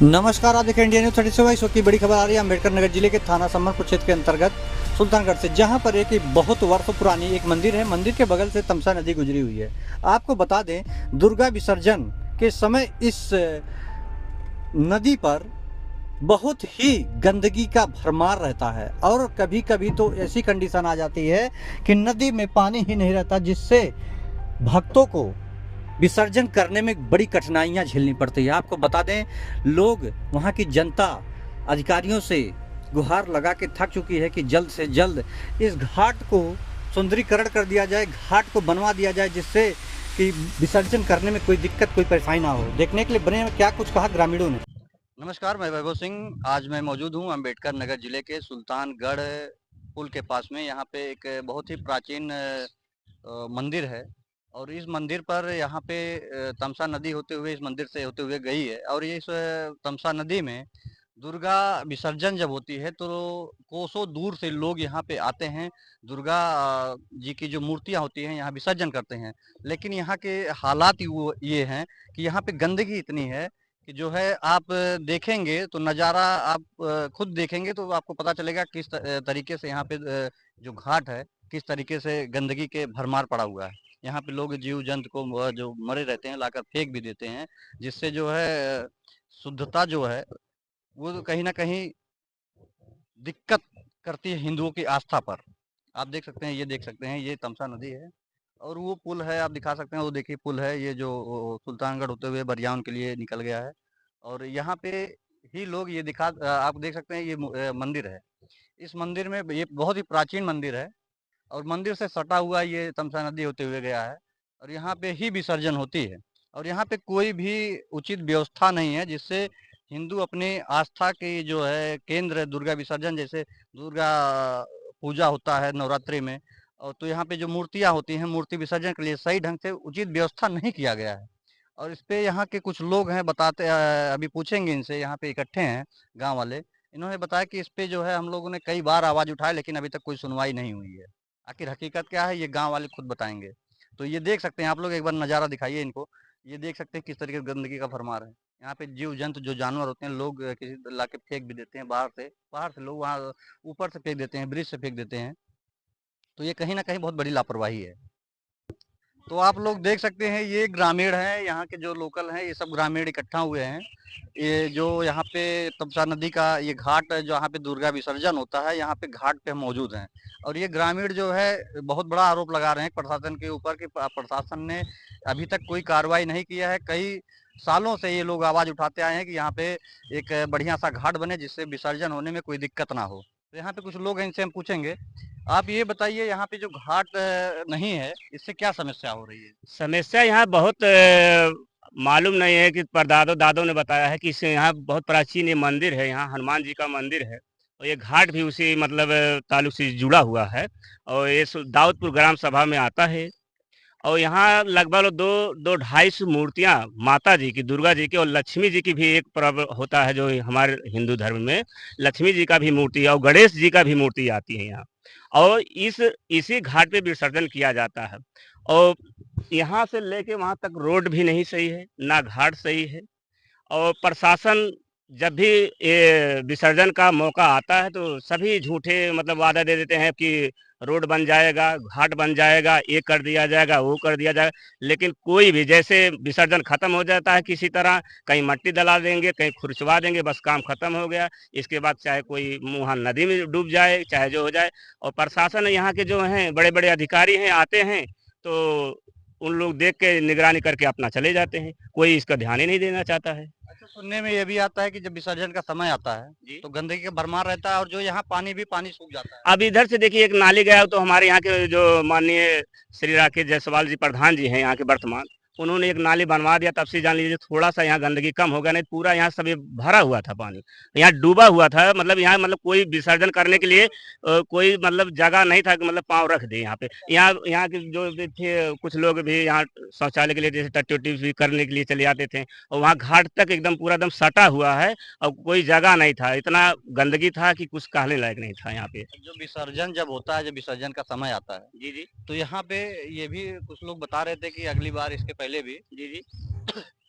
नमस्कार, आप देख रहे हैं इंडिया न्यूज 37। इस वक्त की बड़ी खबर आ रही है अम्बेडकर नगर जिले के थाना समरपुर क्षेत्र के अंतर्गत सुल्तानगढ़ से, जहां पर एक बहुत वर्षों पुरानी एक मंदिर है। मंदिर के बगल से तमसा नदी गुजरी हुई है। आपको बता दें, दुर्गा विसर्जन के समय इस नदी पर बहुत ही गंदगी का भरमार रहता है और कभी कभी तो ऐसी कंडीशन आ जाती है कि नदी में पानी ही नहीं रहता, जिससे भक्तों को विसर्जन करने में बड़ी कठिनाइयां झेलनी पड़ती है। आपको बता दें, लोग, वहां की जनता अधिकारियों से गुहार लगा के थक चुकी है कि जल्द से जल्द इस घाट को सुंदरीकरण कर दिया जाए, घाट को बनवा दिया जाए, जिससे कि विसर्जन करने में कोई दिक्कत, कोई परेशानी ना हो। देखने के लिए बने में क्या कुछ कहा ग्रामीणों ने। नमस्कार, मैं वैभव सिंह। आज मैं मौजूद हूँ अम्बेडकर नगर जिले के सुल्तानगढ़ पुल के पास में। यहाँ पे एक बहुत ही प्राचीन मंदिर है और इस मंदिर पर यहाँ पे तमसा नदी होते हुए, इस मंदिर से होते हुए गई है। और ये इस तमसा नदी में दुर्गा विसर्जन जब होती है तो कोसों दूर से लोग यहाँ पे आते हैं। दुर्गा जी की जो मूर्तियाँ होती हैं यहाँ विसर्जन करते हैं। लेकिन यहाँ के हालात ये हैं कि यहाँ पे गंदगी इतनी है कि जो है, आप देखेंगे तो नज़ारा, आप खुद देखेंगे तो आपको पता चलेगा किस तरीके से यहाँ पे जो घाट है, किस तरीके से गंदगी के भरमार पड़ा हुआ है। यहाँ पे लोग जीव जंतु को जो मरे रहते हैं लाकर फेंक भी देते हैं, जिससे जो है शुद्धता जो है वो तो कहीं ना कहीं दिक्कत करती है हिंदुओं की आस्था पर। आप देख सकते हैं, ये देख सकते हैं, ये तमसा नदी है और वो पुल है, आप दिखा सकते हैं, वो देखिए पुल है, ये जो सुल्तानगढ़ होते हुए बरियान के लिए निकल गया है। और यहाँ पे ही लोग ये आप देख सकते हैं, ये मंदिर है। इस मंदिर में, ये बहुत ही प्राचीन मंदिर है और मंदिर से सटा हुआ ये तमसा नदी होते हुए गया है और यहाँ पे ही विसर्जन होती है। और यहाँ पे कोई भी उचित व्यवस्था नहीं है, जिससे हिंदू अपनी आस्था की जो है केंद्र दुर्गा विसर्जन, जैसे दुर्गा पूजा होता है नवरात्रि में, और तो यहाँ पे जो मूर्तियाँ होती हैं, मूर्ति विसर्जन के लिए सही ढंग से उचित व्यवस्था नहीं किया गया है। और इस पे यहाँ के कुछ लोग हैं, बताते अभी पूछेंगे इनसे, यहाँ पे इकट्ठे हैं गाँव वाले। इन्होंने बताया कि इस पे जो है हम लोगों ने कई बार आवाज़ उठाई, लेकिन अभी तक कोई सुनवाई नहीं हुई है। आखिर हकीकत क्या है, ये गाँव वाले खुद बताएंगे। तो ये देख सकते हैं आप लोग, एक बार नज़ारा दिखाइए इनको। ये देख सकते हैं किस तरीके से गंदगी का भरमार है। यहाँ पे जीव जंतु जो जानवर होते हैं, लोग किसी ला के फेंक भी देते हैं, बाहर से लोग वहाँ ऊपर से फेंक देते हैं, ब्रिज से फेंक देते हैं। तो ये कहीं ना कहीं बहुत बड़ी लापरवाही है। तो आप लोग देख सकते हैं, ये ग्रामीण हैं, यहाँ के जो लोकल हैं, ये सब ग्रामीण इकट्ठा हुए हैं। ये जो यहाँ पे तमसा नदी का ये घाट है, जहाँ पे दुर्गा विसर्जन होता है, यहाँ पे घाट पे हम मौजूद हैं। और ये ग्रामीण जो है बहुत बड़ा आरोप लगा रहे हैं प्रशासन के ऊपर कि प्रशासन ने अभी तक कोई कार्रवाई नहीं किया है। कई सालों से ये लोग आवाज उठाते आए हैं कि यहाँ पे एक बढ़िया सा घाट बने, जिससे विसर्जन होने में कोई दिक्कत ना हो। तो यहाँ पे कुछ लोग हैं, इनसे हम पूछेंगे। आप ये बताइए, यहाँ पे जो घाट नहीं है, इससे क्या समस्या हो रही है? समस्या यहाँ बहुत मालूम नहीं है कि परदादों दादों ने बताया है कि इससे यहाँ बहुत प्राचीन ये मंदिर है, यहाँ हनुमान जी का मंदिर है और ये घाट भी उसी मतलब ताल्लुक से जुड़ा हुआ है और ये दाऊदपुर ग्राम सभा में आता है। और यहाँ लगभग दो दो 250 मूर्तियाँ माता जी की, दुर्गा जी की और लक्ष्मी जी की भी एक पर्व होता है जो हमारे हिंदू धर्म में लक्ष्मी जी का भी मूर्ति और गणेश जी का भी मूर्ति आती है यहाँ। और इसी घाट पे विसर्जन किया जाता है और यहाँ से लेके वहाँ तक रोड भी नहीं सही है, ना घाट सही है। और प्रशासन जब भी ये विसर्जन का मौका आता है तो सभी झूठे मतलब वादा दे देते हैं कि रोड बन जाएगा, घाट बन जाएगा, ये कर दिया जाएगा, वो कर दिया जाएगा। लेकिन कोई भी, जैसे विसर्जन खत्म हो जाता है किसी तरह, कहीं मट्टी डला देंगे, कहीं खुरचवा देंगे, बस काम खत्म हो गया। इसके बाद चाहे कोई वहाँ नदी में डूब जाए, चाहे जो हो जाए। और प्रशासन यहाँ के जो हैं बड़े बड़े अधिकारी हैं, आते हैं तो उन लोग देख के निगरानी करके अपना चले जाते हैं, कोई इसका ध्यान ही नहीं देना चाहता है। अच्छा, सुनने में ये भी आता है कि जब विसर्जन का समय आता है जी। तो गंदगी का भरमार रहता है और जो यहाँ पानी भी पानी सूख जाता है। अब इधर से देखिए एक नाली गया तो हमारे यहाँ के जो माननीय श्री राकेश जायसवाल जी प्रधान जी हैं यहाँ के वर्तमान, उन्होंने एक नाली बनवा दिया, तब से जान लीजिए थोड़ा सा यहाँ गंदगी कम हो गया, नहीं पूरा यहाँ सब भरा हुआ था पानी, यहाँ डूबा हुआ था। मतलब यहाँ मतलब कोई विसर्जन करने के लिए कोई मतलब जगह नहीं था कि मतलब पाँव रख दे यहाँ पे। यहाँ के जो भी थे कुछ लोग भी यहाँ शौचालय के लिए जैसे टट्टी उट्टी भी करने के लिए चले जाते थे और वहाँ घाट तक एकदम पूरा एकदम सटा हुआ है और कोई जगह नहीं था, इतना गंदगी था कि कुछ कहने लायक नहीं था यहाँ पे। जो विसर्जन जब होता है, जब विसर्जन का समय आता है, जी जी। तो यहाँ पे ये भी कुछ लोग बता रहे थे कि अगली बार इसके पहले भी जी जी।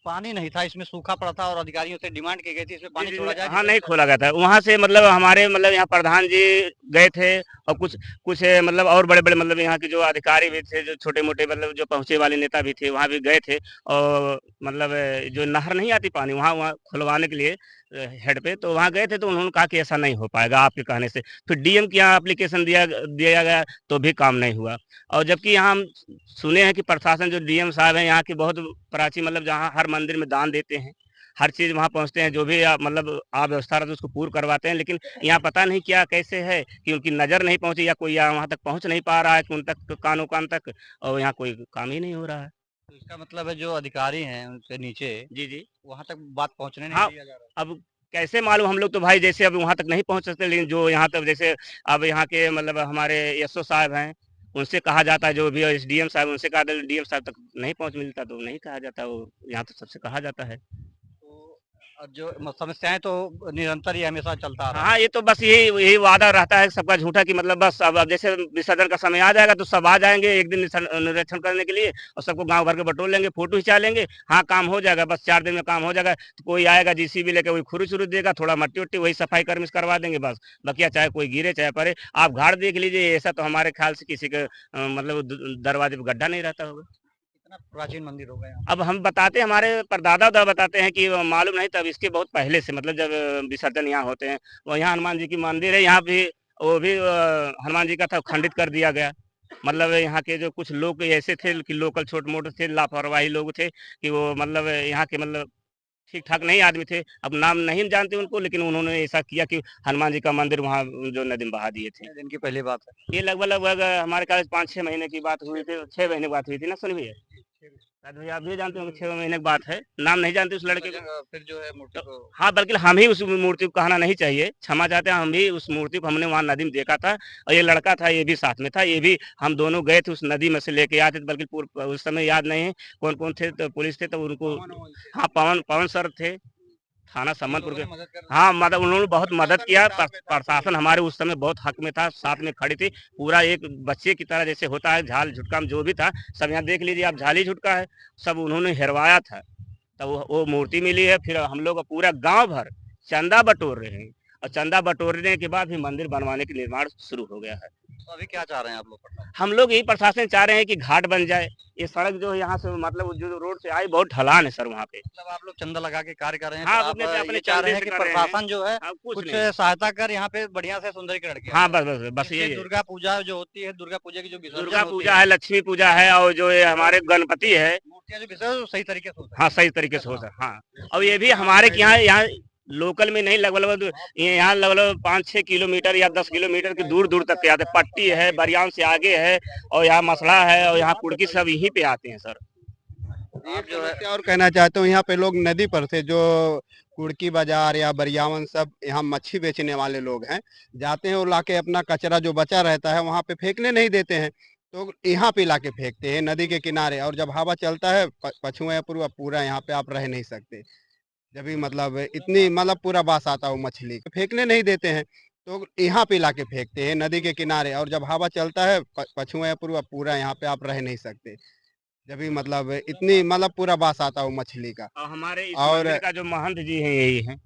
पानी नहीं था, इसमें सूखा पड़ा था और अधिकारियों से डिमांड की गई थी इसमें जी, पानी जी, छोड़ा जाए, हाँ, जिससे नहीं कि खोला गया था। वहाँ से मतलब हमारे मतलब यहाँ प्रधान जी गए थे और कुछ कुछ मतलब और बड़े-बड़े मतलब यहाँ के जो अधिकारी भी थे, जो छोटे-मोटे मतलब जो पहुँचे वाले नेता भी थे, वहाँ भी गए थे और मतलब जो नहर नहीं आती पानी वहाँ वहाँ खुलवाने के लिए हेड पे, तो वहाँ गए थे तो उन्होंने कहा कि ऐसा नहीं हो पाएगा आपके कहने से। फिर डीएम के यहाँ एप्लीकेशन दिया गया तो भी काम नहीं हुआ और जबकि यहाँ हम सुने हैं कि प्रशासन जो डीएम साहब हैं यहाँ की बहुत प्राचीन मतलब जहाँ हर मंदिर में दान देते हैं, हर चीज़ वहाँ पहुँचते हैं, जो भी मतलब अव्यवस्था रहती है उसको पूर्ण करवाते हैं, लेकिन यहाँ पता नहीं क्या कैसे है कि उनकी नज़र नहीं पहुँची या कोई यहाँ वहाँ तक पहुँच नहीं पा रहा है कि उन तक कानो-कान तक और यहाँ कोई काम ही नहीं हो रहा है। तो इसका मतलब है जो अधिकारी हैं उनसे नीचे, जी, जी। वहाँ तक बात पहुँचने नहीं हाँ, दिया जा रहा है। अब कैसे मालूम हम लोग तो भाई जैसे अब वहाँ तक नहीं पहुँच सकते, लेकिन जो यहाँ तक जैसे अब यहाँ के मतलब हमारे एसओ साहब हैं, उनसे कहा जाता है जो भी एसडीएम साहब उनसे कहा था डीएम साहब तक नहीं पहुँच मिलता तो नहीं कहा जाता, वो यहाँ तो सबसे कहा जाता है। तो जो समस्याएं तो निरंतर ही हमेशा चलता आ रहा है। हाँ, ये तो बस यही यही वादा रहता है सबका झूठा कि मतलब बस अब जैसे विसर्जन का समय आ जाएगा तो सब आ जाएँगे एक दिन निरीक्षण करने के लिए और सबको गाँव भर के बटोर लेंगे, फ़ोटो खिंचा लेंगे, हाँ, काम हो जाएगा बस 4 दिन में काम हो जाएगा। तो कोई आएगा जेसीबी लेके वही खुरच-वुरुच देगा, थोड़ा मट्टी-वट्टी वही सफाई कर्मी से करवा देंगे बस। बकिया चाहे कोई गिरे चाहे पड़े। आप घाट देख लीजिए ऐसा तो हमारे ख़्याल से किसी के मतलब द दरवाजे पे गड्ढा नहीं रहता होगा। कितना प्राचीन मंदिर हो गया यहाँ। अब हम बताते हैं हमारे परदादा-वरदादा बताते हैं कि मालूम नहीं तब इसके बहुत पहले से मतलब जब विसर्जन यहाँ होते हैं, वो यहाँ हनुमान जी की मंदिर है, यहाँ भी वो भी हनुमान जी का था खंडित कर दिया गया। मतलब यहाँ के जो कुछ लोग ऐसे थे कि लोकल छोटे-मोटे थे, लापरवाही लोग थे कि वो मतलब यहाँ के मतलब ठीक-ठाक नहीं आदमी थे। अब नाम नहीं जानते उनको लेकिन उन्होंने ऐसा किया कि हनुमान जी का मंदिर वहाँ जो नदी में बहा दिए थे। कितने दिन की पहली बात है? ये लगभग-लगभग हमारे ख्याल से 5-6 महीने की बात हुई थी, 6 महीने की बात हुई थी ना सनी भैया? शायद भैया आप भी जानते होंगे 6 महीने की बात है। नाम नहीं जानते उस लड़के को? फिर जो है मूर्ति तो को हाँ, बल्कि हम ही उस मूर्ति को कहना नहीं चाहिए, क्षमा चाहते हैं, हम भी उस मूर्ति को हमने वहाँ नदी में देखा था और ये लड़का था, ये भी साथ में था, ये भी हम दोनों गए थे उस नदी में से लेके आए थे, बल्कि उस समय याद नहीं है कौन-कौन थे, तो पुलिस थे तो उनको हाँ, पवन पवन सर थे, थाना इन सम्मनपुर लोगों के ने मदद कर हाँ, मतलब उन्होंने बहुत मदद किया, प्रशासन हमारे उस समय बहुत हक में था, साथ में खड़ी थी, पूरा एक बच्चे की तरह जैसे होता है झाल झुटका में जो भी था, सब यहाँ देख लीजिए आप झाली झुटका है, सब उन्होंने हेरवाया था। तब वो मूर्ति मिली है फिर हम लोग पूरा गांव भर चंदा बटोर रहे हैं और चंदा बटोरने के बाद भी मंदिर बनवाने के निर्माण शुरू हो गया है। तो अभी क्या चाह रहे हैं आप लोग प्रशासन? हम लोग यही प्रशासन चाह रहे हैं कि घाट बन जाए, ये सड़क जो है यहाँ से मतलब जो रोड से आई बहुत ढलान है सर वहाँ पे। मतलब आप लोग चंदा लगा के कार्य कर रहे हैं, हाँ, तो अपने आप से अपने ये चाह रहे चंदे हैं से कि कर रहे हैं। प्रशासन जो है हाँ, कुछ कुछ नहीं। सहायता कर यहाँ पे बढ़िया से सुंदरीकरण किया हाँ, जाए। बस जिससे यही है। दुर्गा पूजा जो होती है, दुर्गा पूजा की जो विसर्जन दुर्गा होती पूजा है, लक्ष्मी पूजा है और जो ये हमारे गणपति है, मूर्तियाँ जो विसर्जन वो सही तरीके से हो हाँ, सके, सही तरीके दिक्कत से ना होता हो। है, हाँ। और ये भी हमारे के यहाँ यहाँ लोकल में नहीं लगभग ये यहाँ लगभग 5-6 किलोमीटर या 10 किलोमीटर की दूर-दूर तक के आते हैं। पट्टी है, बरियाम से आगे है और यहाँ मसड़ा है और यहाँ कुड़की सब यहीं पे आते हैं सर। आप जो है समस्या और कहना चाहता हूँ, यहाँ पे लोग नदी पर से जो कुड़की बाजार या बरियावन सब यहाँ मच्छी बेचने वाले लोग हैं, जाते हैं और लाके अपना कचरा जो बचा रहता है वहाँ पे फेंकने नहीं देते हैं, तो यहाँ पे लाके फेंकते हैं नदी के किनारे। और जब हवा चलता है पछुआ पूरा पूरा यहाँ पे आप रह नहीं सकते। जब भी मतलब इतनी मतलब पूरा बास आता हो मछली फेंकने नहीं देते हैं, तो यहाँ पे लाके फेंकते हैं नदी के किनारे। और जब हवा चलता है पछुआ पूरा पूरा यहाँ पे आप रह नहीं सकते। जब भी मतलब इतनी मतलब पूरा बास आता हो मछली का। और हमारे इस और मंदिर का जो महंत जी हैं यही हैं।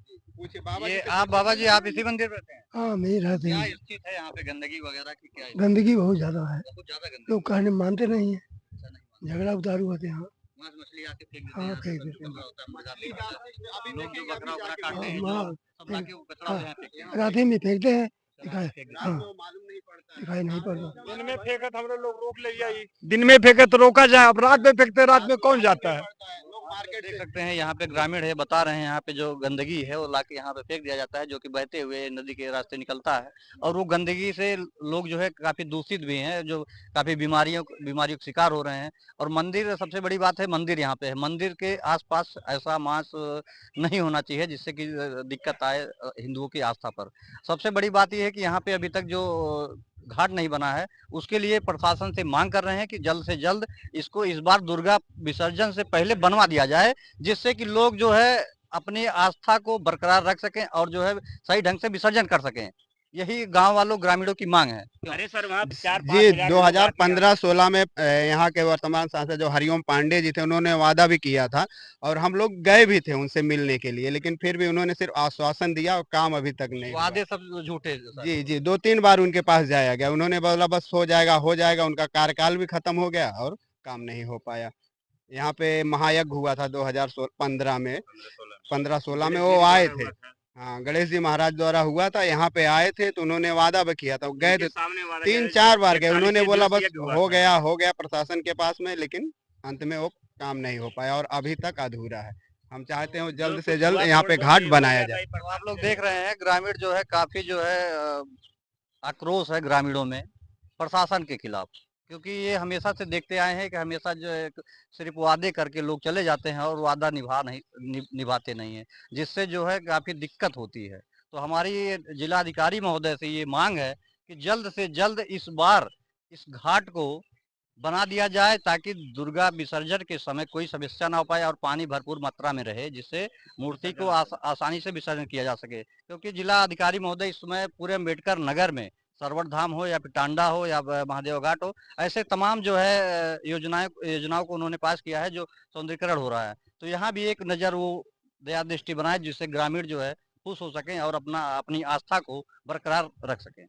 ये आप बाबा जी आप इसी मंदिर में रहते हैं? हाँ, हम यहीं रहते क्या हैं। स्थिति है यहाँ पे गंदगी वगैरह की क्या है? गंदगी बहुत ज्यादा है, बहुत ज्यादा गंदगी लोग कहने मानते नहीं है, ऐसा नहीं मानते। झगड़ा उतारू होते हैं। हाँ, वहाँ से मछली आके फेंक देते हाँ, हैं, फेंक जो देते हैं। कचरा होता है, मुर्गा होता है। लोग जो बकरा वकरा काटते हैं, हाँ, जो सब लाके वो कचरा हाँ, जो यहाँ फेंकते हैं। रात में फेंकते हैं, दिखाई फेंक देते हैं। हाँ, दिखाई नहीं पड़ता। दिन में फेंके तो हमरे लोग रोक ले जाइए, दिन में फेंके तो रोका जाए, अब रात में फेंकते रात में कौन जाता है? देख सकते हैं यहाँ पे ग्रामीण है, बता रहे हैं यहाँ पे जो गंदगी है वो लाके यहाँ पे फेंक दिया जाता है, जो कि बहते हुए नदी के रास्ते निकलता है। और वो गंदगी से लोग जो है काफी दूषित भी हैं, जो काफी बीमारियों का शिकार हो रहे हैं। और मंदिर सबसे बड़ी बात है, मंदिर यहाँ पे है, मंदिर के आसपास ऐसा मांस नहीं होना चाहिए जिससे कि दिक्कत आए हिंदुओं की आस्था पर। सबसे बड़ी बात यह है कि यहाँ पे अभी तक जो घाट नहीं बना है, उसके लिए प्रशासन से मांग कर रहे हैं कि जल्द से जल्द इसको इस बार दुर्गा विसर्जन से पहले बनवा दिया जाए, जिससे कि लोग जो है अपनी आस्था को बरकरार रख सकें और जो है सही ढंग से विसर्जन कर सकें। यही गांव वालों ग्रामीणों की मांग है। अरे सर वहाँ 4-5 जी हजार लोग आते हैं। 2015-16 में यहाँ के वर्तमान सांसद जो हरिओम पांडे जी थे उन्होंने वादा भी किया था और हम लोग गए भी थे उनसे मिलने के लिए, लेकिन फिर भी उन्होंने सिर्फ आश्वासन दिया और काम अभी तक नहीं हुआ। वादे सब झूठे सर। जी जी 2-3 बार उनके पास जाया गया, उन्होंने बोला बस हो जाएगा, उनका कार्यकाल भी खत्म हो गया और काम नहीं हो पाया। यहाँ पे महायज्ञ हुआ था 2015 में, 15-16 में वो आए थे। हाँ, गणेश जी महाराज द्वारा हुआ था, यहाँ पे आए थे तो उन्होंने वादा भी किया था, गए थे सामने वाला 3-4 बार गए, उन्होंने बोला बस यज्ञ हुआ हो था। गया प्रशासन के पास में, लेकिन अंत में वो काम नहीं हो पाया और अभी तक अधूरा है। हम चाहते हैं जल्द से जल्द यहाँ पे घाट बनाया जाए। तो आप लोग देख रहे हैं ग्रामीण जो है काफी जो है आक्रोश है ग्रामीणों में प्रशासन के खिलाफ, क्योंकि ये हमेशा से देखते आए हैं कि हमेशा जो है सिर्फ वादे करके लोग चले जाते हैं और वादा निभाते नहीं है, जिससे जो है काफी दिक्कत होती है। तो हमारी जिला अधिकारी महोदय से ये मांग है कि जल्द से जल्द इस बार इस घाट को बना दिया जाए ताकि दुर्गा विसर्जन के समय कोई समस्या ना हो पाए और पानी भरपूर मात्रा में रहे, जिससे मूर्ति को आसानी से विसर्जन किया जा सके। क्योंकि जिला अधिकारी महोदय इस समय पूरे अम्बेडकर नगर में सरवट धाम हो या फिर टांडा हो या महादेव घाट हो, ऐसे तमाम जो है योजनाओं को उन्होंने पास किया है जो सौंदर्यीकरण हो रहा है। तो यहाँ भी एक नज़र वो दया दृष्टि बनाए जिससे ग्रामीण जो है खुश हो सकें और अपनी आस्था को बरकरार रख सकें।